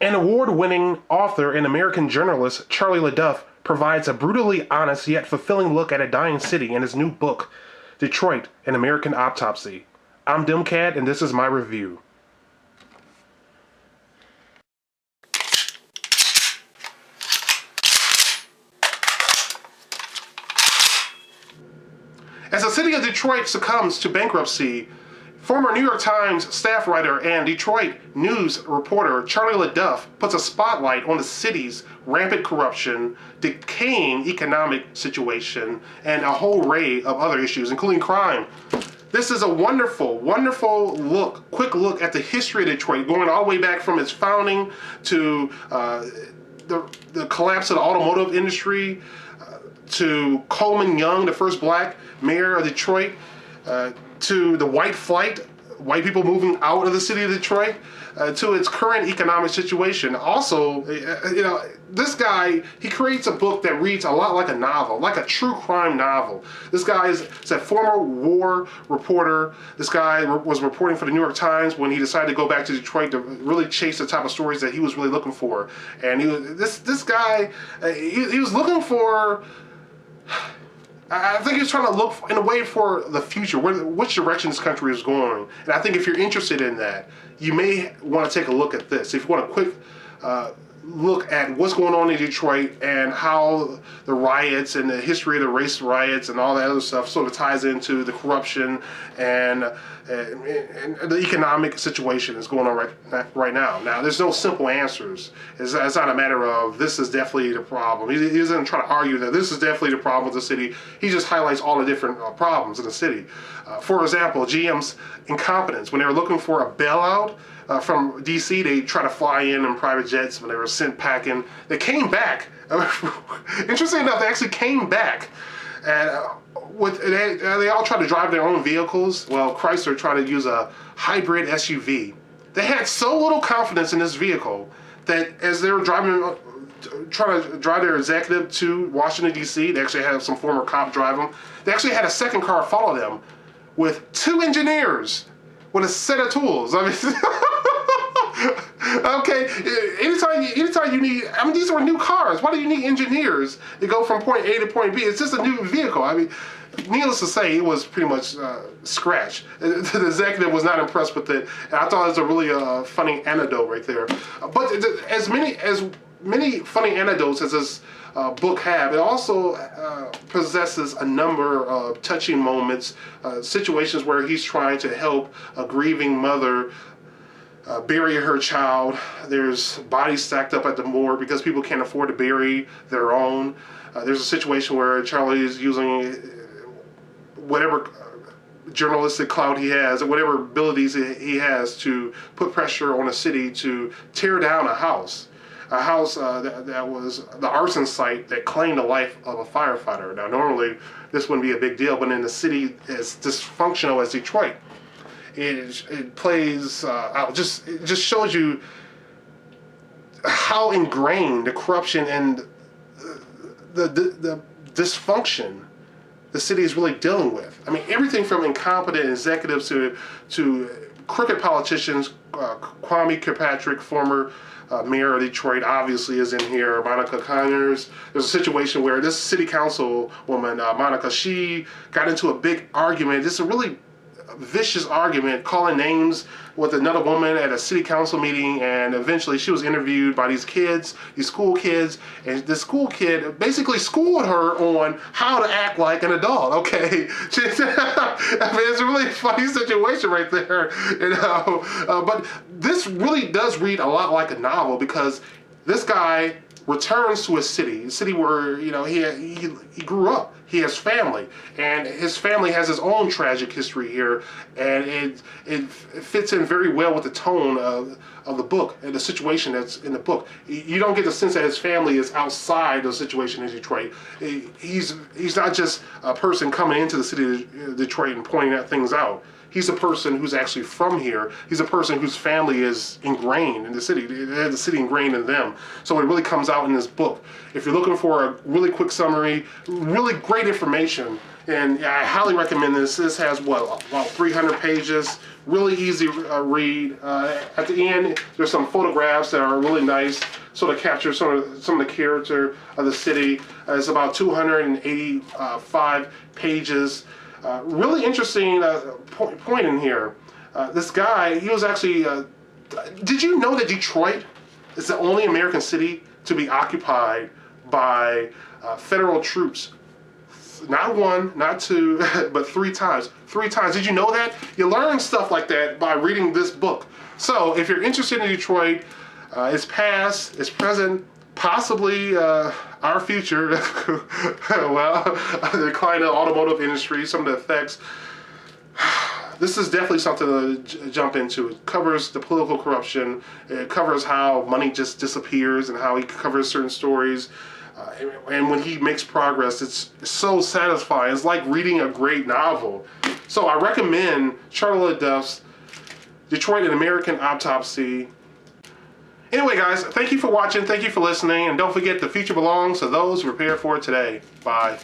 An award-winning author and American journalist, Charlie LeDuff, provides a brutally honest yet fulfilling look at a dying city in his new book, Detroit, An American Autopsy. I'm Dimcat, and this is my review. As the city of Detroit succumbs to bankruptcy, former New York Times staff writer and Detroit news reporter Charlie LeDuff puts a spotlight on the city's rampant corruption, decaying economic situation, and a whole array of other issues, including crime. This is a wonderful, wonderful quick look at the history of Detroit, going all the way back from its founding to the collapse of the automotive industry, to Coleman Young, the first black mayor of Detroit, to the white flight, white people moving out of the city of Detroit, to its current economic situation. Also, this guy, he creates a book that reads a lot like a novel, like a true crime novel. This guy is a former war reporter. This guy was reporting for the New York Times when he decided to go back to Detroit to really chase the type of stories that he was really looking for. And this guy, he was looking for, I think he's trying to look in a way for the future, which direction this country is going. And I think if you're interested in that, you may want to take a look at this. If you want a quick look at what's going on in Detroit and how the riots and the history of the race riots and all that other stuff sort of ties into the corruption and the economic situation that's going on right now. Now, there's no simple answers. It's not a matter of this is definitely the problem. He doesn't try to argue that this is definitely the problem with the city. He just highlights all the different problems in the city. For example, GM's incompetence. When they were looking for a bailout from DC, they tried to fly in private jets when they were sent packing. They came back. Interesting enough, they actually came back. And they all tried to drive their own vehicles. Well, Chrysler tried to use a hybrid SUV. They had so little confidence in this vehicle that as they were trying to drive their executive to Washington, D.C., they actually had some former cop drive them. They actually had a second car follow them with 2 engineers with a set of tools. I mean, okay, anytime you need, I mean, these are new cars. Why do you need engineers to go from point A to point B? It's just a new vehicle. I mean, needless to say, it was pretty much scratch. The executive was not impressed with it. And I thought it was a really funny anecdote right there. But as many funny anecdotes as this book have, it also possesses a number of touching moments, situations where he's trying to help a grieving mother bury her child. There's bodies stacked up at the morgue because people can't afford to bury their own. There's a situation where Charlie is using whatever journalistic clout he has, or whatever abilities he has to put pressure on a city to tear down a house that was the arson site that claimed the life of a firefighter. Now, normally this wouldn't be a big deal, but in a city as dysfunctional as Detroit, it plays out. It just shows you how ingrained the corruption and the dysfunction the city is really dealing with. I mean, everything from incompetent executives to crooked politicians. Kwame Kirkpatrick, former mayor of Detroit, obviously is in here. Monica Conyers. There's a situation where this city council woman, Monica, she got into a big argument. This is a really vicious argument, calling names with another woman at a city council meeting, and eventually she was interviewed by these school kids, and the school kid basically schooled her on how to act like an adult. Okay, I mean, it's a really funny situation right there, but this really does read a lot like a novel, because this guy returns to a city where he grew up. He has family, and his family has his own tragic history here, and it fits in very well with the tone of the book and the situation that's in the book. You don't get the sense that his family is outside the situation in Detroit. He's not just a person coming into the city of Detroit and pointing things out. He's a person who's actually from here. He's a person whose family is ingrained in the city. They have the city ingrained in them. So it really comes out in this book. If you're looking for a really quick summary, really great information, And I highly recommend this. This has, what, about 300 pages. Really easy read. At the end, there's some photographs that are really nice, sort of capture some of the character of the city. It's about 285 pages. Really interesting point in here. This guy, he was actually... did you know that Detroit is the only American city to be occupied by federal troops? Not one, not two, but 3 times. 3 times. Did you know that? You learn stuff like that by reading this book. So if you're interested in Detroit, its past, its present, possibly our future, well, the decline of the automotive industry, some of the effects, this is definitely something to jump into. It covers the political corruption. It covers how money just disappears and how he covers certain stories. And when he makes progress, it's so satisfying. It's like reading a great novel. So I recommend Charlie LeDuff's Detroit: An American Autopsy. Anyway, guys, thank you for watching. Thank you for listening. And don't forget, the future belongs to those who prepare for it today. Bye.